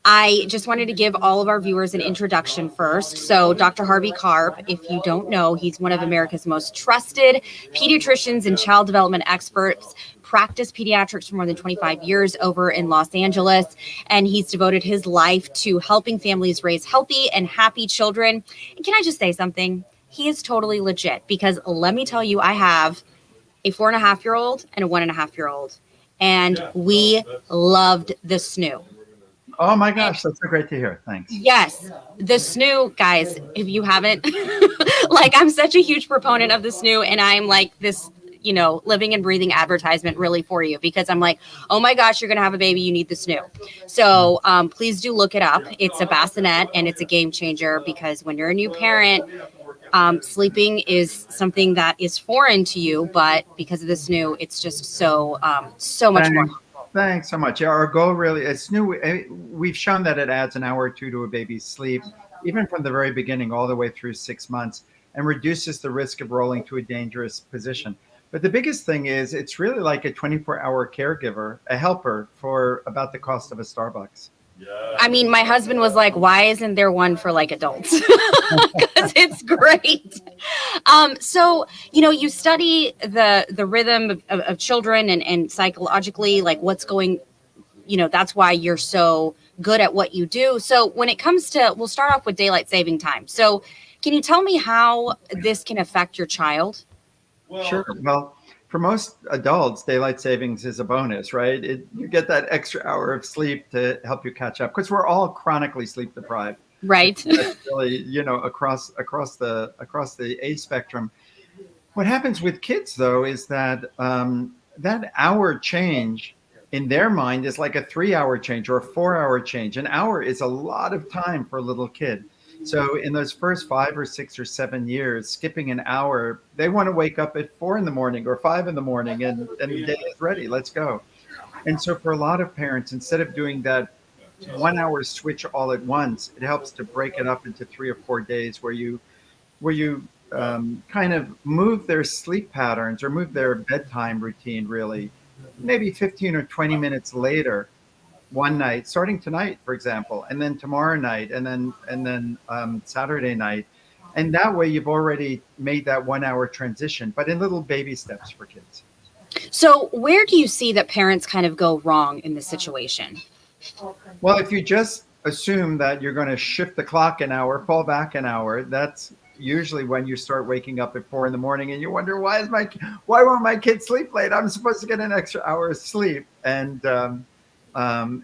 I just wanted to give all of our viewers an introduction first. So Dr. Harvey Karp, if you don't know, he's one of America's most trusted pediatricians and child development experts, practiced pediatrics for more than 25 years over in Los Angeles, and he's devoted his life to helping families raise healthy and happy children. And can I just say something? He is totally legit, because let me tell you, I have a 4.5-year-old and a 1.5-year-old, and we loved the Snoo. Oh my gosh, that's so great to hear. Thanks. Yes, the Snoo, guys, if you haven't, like, I'm such a huge proponent of the Snoo, and I'm like this, living and breathing advertisement really for you, because I'm like, oh my gosh, you're going to have a baby, you need the Snoo. So please do look it up. It's a bassinet, and it's a game changer, because when you're a new parent, sleeping is something that is foreign to you, but because of the Snoo, it's just so much more. Thanks so much. Yeah, our goal really is we've shown that it adds an hour or two to a baby's sleep, even from the very beginning all the way through 6 months, and reduces the risk of rolling to a dangerous position. But the biggest thing is it's really like a 24-hour caregiver, a helper, for about the cost of a Starbucks. I mean, my husband was like, why isn't there one for like adults? Because it's great. So, you study the rhythm of children and psychologically, like what's going, that's why you're so good at what you do. So when it comes to, we'll start off with daylight saving time. So can you tell me how this can affect your child? Sure. Well, for most adults, daylight savings is a bonus, right? You get that extra hour of sleep to help you catch up, because we're all chronically sleep deprived. Right. That's really, across the age spectrum. What happens with kids, though, is that that hour change in their mind is like a 3-hour change or a 4-hour change. An hour is a lot of time for a little kid. So in those first 5 or 6 or 7 years, skipping an hour, they want to wake up at 4 a.m. or 5 a.m. and the day is ready. Let's go. And so for a lot of parents, instead of doing that 1 hour switch all at once, it helps to break it up into 3 or 4 days where you kind of move their sleep patterns or move their bedtime routine, really, maybe 15 or 20 minutes later. One night, starting tonight, for example, and then tomorrow night, and then Saturday night, and that way you've already made that 1 hour transition, but in little baby steps for kids. So where do you see that parents kind of go wrong in this situation? Well, if you just assume that you're going to shift the clock an hour, fall back an hour, that's usually when you start waking up at 4 a.m. and you wonder, why won't my kid sleep late? I'm supposed to get an extra hour of sleep, and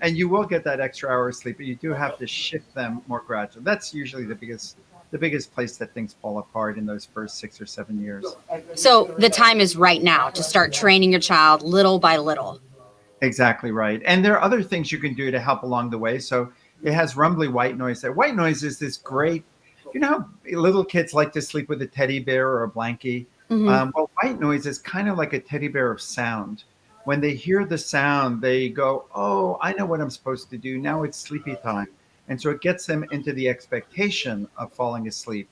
you will get that extra hour of sleep, but you do have to shift them more gradually. That's usually the biggest place that things fall apart in those first 6 or 7 years. So the time is right now to start training your child little by little. Exactly right. And there are other things you can do to help along the way. So it has rumbly white noise. That white noise is this great, how little kids like to sleep with a teddy bear or a blankie. Mm-hmm. Well, white noise is kind of like a teddy bear of sound. When they hear the sound, they go, oh, I know what I'm supposed to do. Now it's sleepy time. And so it gets them into the expectation of falling asleep.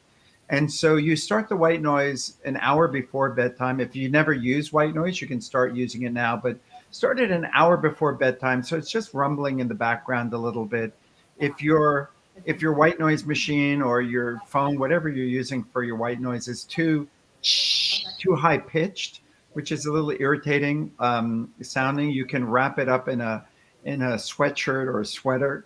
And so you start the white noise an hour before bedtime. If you never use white noise, you can start using it now, but start it an hour before bedtime. So it's just rumbling in the background a little bit. If your white noise machine or your phone, whatever you're using for your white noise, is too high pitched, which is a little irritating sounding, you can wrap it up in a sweatshirt or a sweater,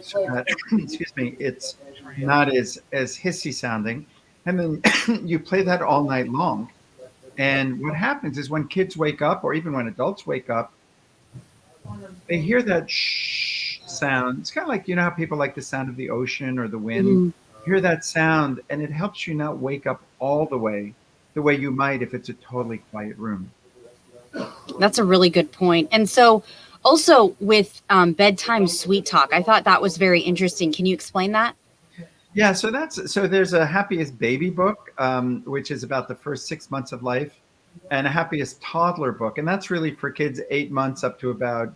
so that, excuse me, it's not as hissy sounding. And then you play that all night long. And what happens is when kids wake up, or even when adults wake up, they hear that shh sound. It's kind of like, how people like the sound of the ocean or the wind. Mm-hmm. Hear that sound, and it helps you not wake up all the way you might if it's a totally quiet room. That's a really good point. And so also with bedtime sweet talk, I thought that was very interesting. Can you explain that? Yeah, so there's a Happiest Baby book, which is about the first 6 months of life, and a Happiest Toddler book, and that's really for kids 8 months up to about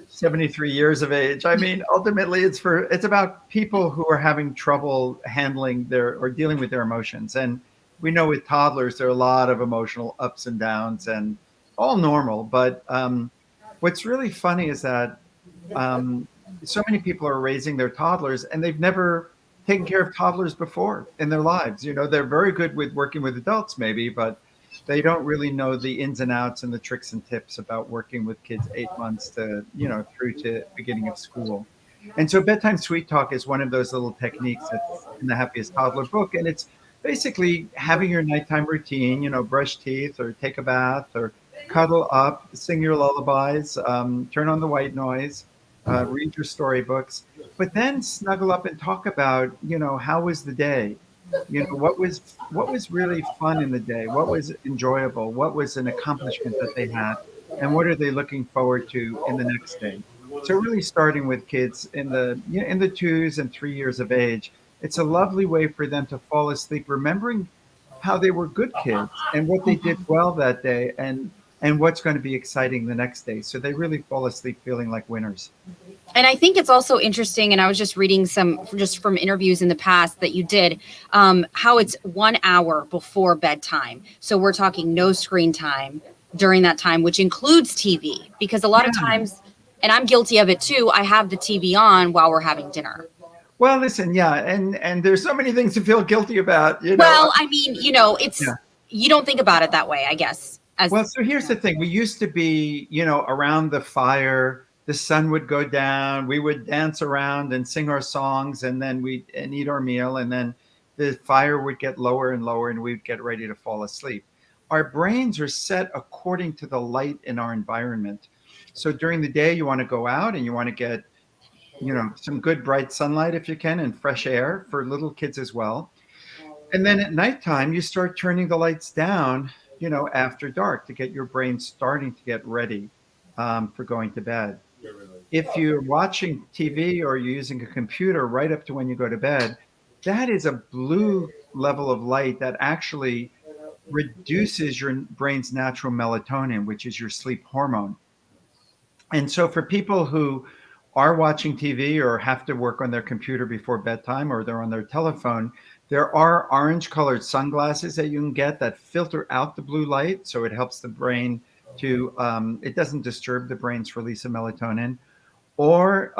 73 years of age. I mean, ultimately, it's about people who are having trouble handling dealing with their emotions, and we know with toddlers there are a lot of emotional ups and downs, and all normal. But what's really funny is that so many people are raising their toddlers and they've never taken care of toddlers before in their lives. They're very good with working with adults, maybe, but they don't really know the ins and outs and the tricks and tips about working with kids 8 months to, through to beginning of school. And so bedtime sweet talk is one of those little techniques that's in the Happiest Toddler book. And it's basically having your nighttime routine, brush teeth or take a bath or cuddle up, sing your lullabies, turn on the white noise, read your storybooks, but then snuggle up and talk about, how was the day? What was really fun in the day? What was enjoyable? What was an accomplishment that they had? And what are they looking forward to in the next day? So really starting with kids in the 2 and 3 years of age, it's a lovely way for them to fall asleep, remembering how they were good kids and what they did well that day and what's going to be exciting the next day. So they really fall asleep feeling like winners. And I think it's also interesting, and I was just reading some just from interviews in the past that you did, how it's 1 hour before bedtime. So we're talking no screen time during that time, which includes TV, because a lot of times, and I'm guilty of it too, I have the TV on while we're having dinner. Well, listen, yeah, and there's so many things to feel guilty about. Well, I mean, it's you don't think about it that way, I guess. Well, so here's the thing. We used to be, around the fire. The sun would go down. We would dance around and sing our songs, and then we'd eat our meal, and then the fire would get lower and lower, and we'd get ready to fall asleep. Our brains are set according to the light in our environment. So during the day, you want to go out and you want to get, some good bright sunlight if you can, and fresh air for little kids as well. And then at nighttime, you start turning the lights down, after dark to get your brain starting to get ready for going to bed. If you're watching TV or you're using a computer right up to when you go to bed, that is a blue level of light that actually reduces your brain's natural melatonin, which is your sleep hormone. And so for people who are watching TV or have to work on their computer before bedtime, or they're on their telephone, there are orange colored sunglasses that you can get that filter out the blue light. So it helps the brain it doesn't disturb the brain's release of melatonin. Or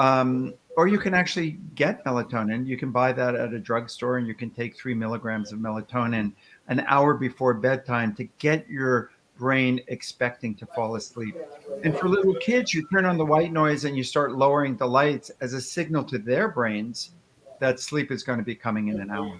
you can actually get melatonin. You can buy that at a drugstore, and you can take 3 milligrams of melatonin an hour before bedtime to get your brain expecting to fall asleep. And for little kids, you turn on the white noise and you start lowering the lights as a signal to their brains that sleep is going to be coming in an hour.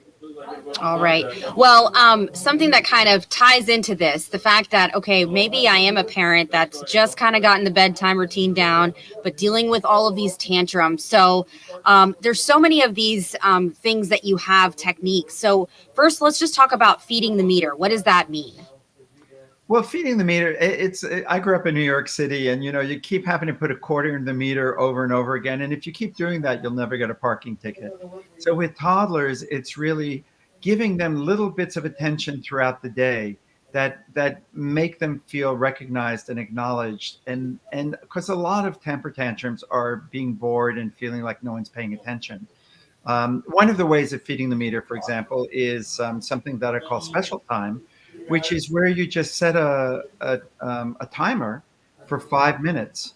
All right. Well, something that kind of ties into this, the fact that, okay, maybe I am a parent that's just kind of gotten the bedtime routine down, but dealing with all of these tantrums. So there's so many of these things that you have techniques. So first, let's just talk about feeding the meter. What does that mean? Well, feeding the meter, I grew up in New York City, and, you keep having to put a quarter in the meter over and over again. And if you keep doing that, you'll never get a parking ticket. So with toddlers, it's really giving them little bits of attention throughout the day that make them feel recognized and acknowledged. And because a lot of temper tantrums are being bored and feeling like no one's paying attention. One of the ways of feeding the meter, for example, is something that I call special time, which is where you just set a timer for 5 minutes.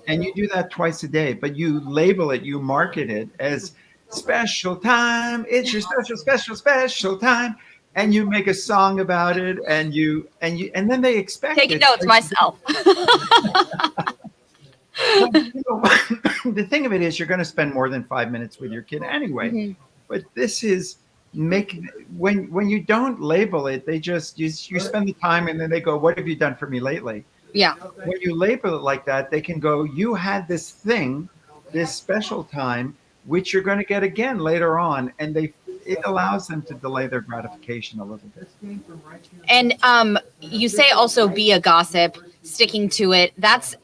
And you do that twice a day, but you label it, you market it as special time. It's your special time. And you make a song about it, and then they expect taking notes myself. The thing of it is, you're going to spend more than 5 minutes with your kid anyway. Mm-hmm. But this is when you don't label it, they just you spend the time, and then they go, "What have you done for me lately?" Yeah. When you label it like that, they can go, "You had this thing, this special time, which you're going to get again later on," and it allows them to delay their gratification a little bit. And you say also be a gossip, sticking to it. That's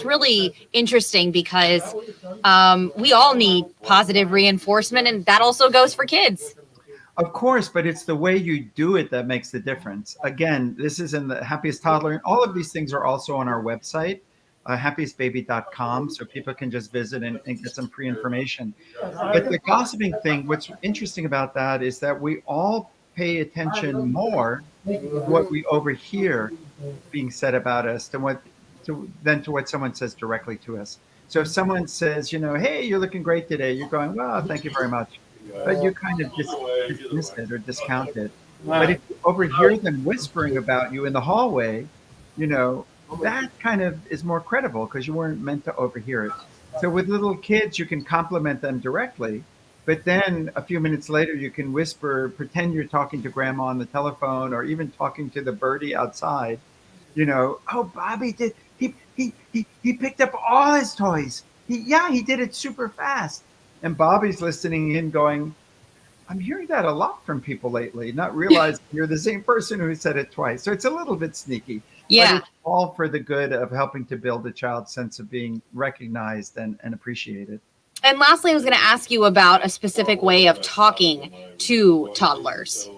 really interesting, because we all need positive reinforcement, and that also goes for kids. Of course, but it's the way you do it that makes the difference. Again, this is in the Happiest Toddler, and all of these things are also on our website, happiestbaby.com, so people can just visit and get some free information. But the gossiping thing, what's interesting about that is that we all pay attention more to what we overhear being said about us than to what someone says directly to us. So if someone says, hey, you're looking great today, you're going, well, thank you very much. But you kind of dismiss it or discount it. But if you overhear them whispering about you in the hallway, that kind of is more credible because you weren't meant to overhear it. So with little kids, you can compliment them directly. But then a few minutes later, you can whisper, pretend you're talking to grandma on the telephone or even talking to the birdie outside. Oh, Bobby did he picked up all his toys. He did it super fast. And Bobby's listening in going, I'm hearing that a lot from people lately, not realizing you're the same person who said it twice. So it's a little bit sneaky. Yeah. But it's all for the good of helping to build a child's sense of being recognized and appreciated. And lastly, I was going to ask you about a specific way of talking to toddlers.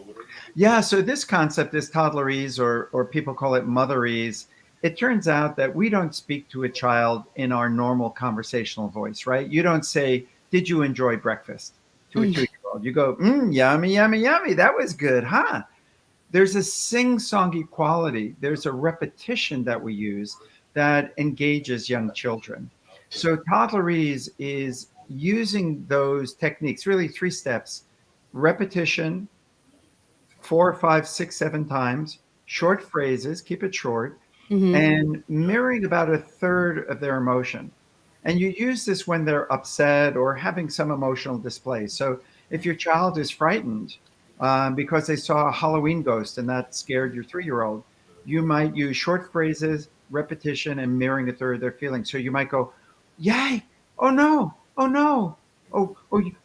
Yeah, so this concept is toddlerese, or people call it motherese. It turns out that we don't speak to a child in our normal conversational voice, right? You don't say, did you enjoy breakfast to a 2-year-old? You go, yummy, yummy, yummy. That was good, huh? There's a sing-songy quality. There's a repetition that we use that engages young children. So toddlerese is using those techniques, really 3 steps: repetition, 4, 5, 6, 7 times, short phrases, keep it short, and mirroring about 1/3 of their emotion. And you use this when they're upset or having some emotional display. So if your child is frightened because they saw a Halloween ghost and that scared your 3-year-old, you might use short phrases, repetition, and mirroring 1/3 of their feelings. So you might go, yay, oh no, oh no. Oh,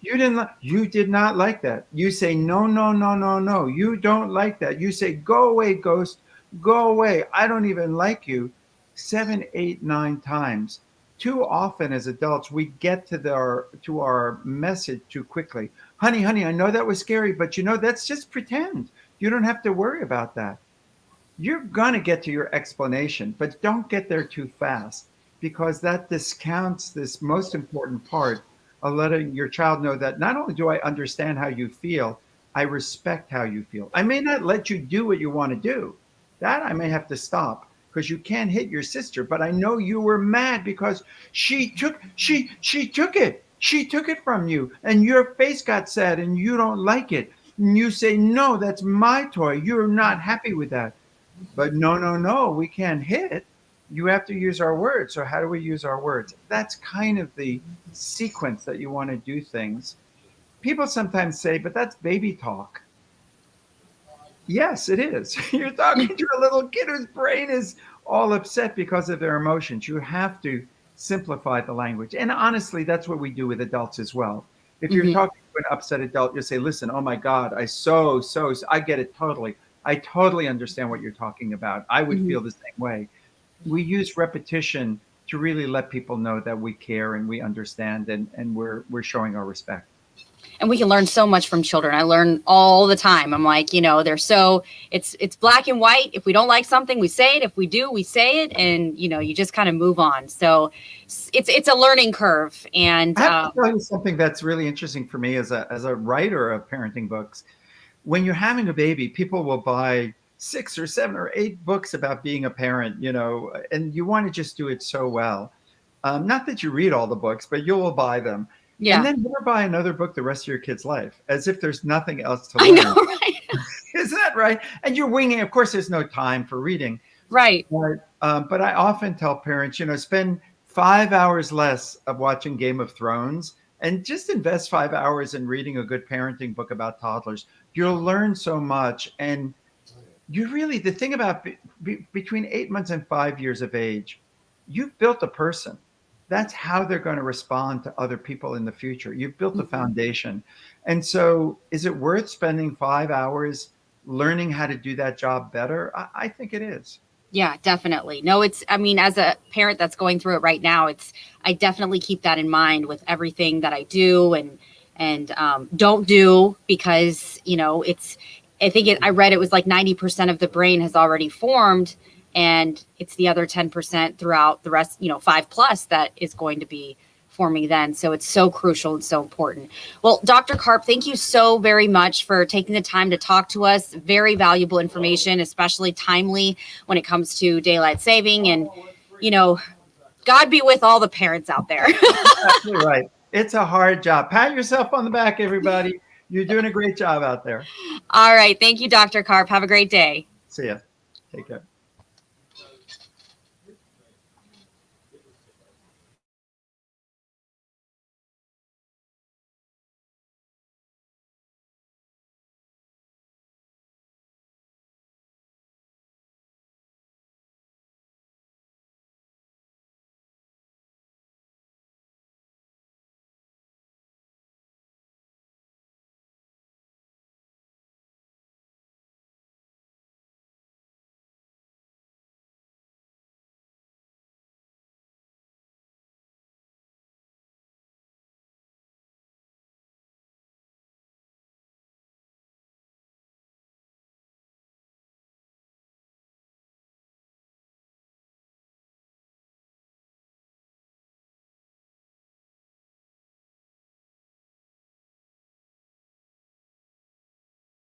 you did not like that. You say, no, no, no, no, no. You don't like that. You say, go away, ghost, go away. I don't even like you. 7, 8, 9 times. Too often as adults, we get to our message too quickly. Honey, I know that was scary, but that's just pretend. You don't have to worry about that. You're going to get to your explanation, but don't get there too fast, because that discounts this most important part of letting your child know that not only do I understand how you feel, I respect how you feel. I may not let you do what you want to do. That I may have to stop, because you can't hit your sister, but I know you were mad because she took it. She took it from you and your face got sad and you don't like it. And you say, no, that's my toy. You're not happy with that. But no, we can't hit. You have to use our words. So how do we use our words? That's kind of the sequence that you want to do things. People sometimes say, but that's baby talk. Yes, it is. You're talking to a little kid whose brain is all upset because of their emotions. You have to simplify the language. And honestly, that's what we do with adults as well. If you're talking to an upset adult, you say, listen, oh my God, I get it totally. I totally understand what you're talking about. I would feel the same way. We use repetition to really let people know that we care and we understand, and we're showing our respect. And we can learn so much from children. I learn all the time. I'm like, it's black and white. If we don't like something, we say it. If we do, we say it. And, you just kind of move on. So it's a learning curve. And I have to tell you something that's really interesting for me as a writer of parenting books. When you're having a baby, people will buy 6 or 7 or 8 books about being a parent, and you want to just do it so well. Not that you read all the books, but you will buy them. Yeah. And then never buy another book the rest of your kid's life, as if there's nothing else to learn. I know, right? Isn't that right? And you're winging. Of course, there's no time for reading. Right. But I often tell parents, spend 5 hours less of watching Game of Thrones and just invest 5 hours in reading a good parenting book about toddlers. You'll learn so much. And the thing about between 8 months and 5 years of age, you've built a person. That's how they're going to respond to other people in the future. You've built a foundation. And so is it worth spending 5 hours learning how to do that job better? I think it is. Yeah, definitely. No, as a parent that's going through it right now, I definitely keep that in mind with everything that I do and don't do, because, I read it was like 90% of the brain has already formed, and it's the other 10% throughout the rest, 5+ that is going to be forming then. So it's so crucial and so important. Well, Dr. Karp, thank you so very much for taking the time to talk to us. Very valuable information, especially timely when it comes to daylight saving and, God be with all the parents out there. Absolutely right. It's a hard job. Pat yourself on the back, everybody. You're doing a great job out there. All right. Thank you, Dr. Karp. Have a great day. See ya. Take care.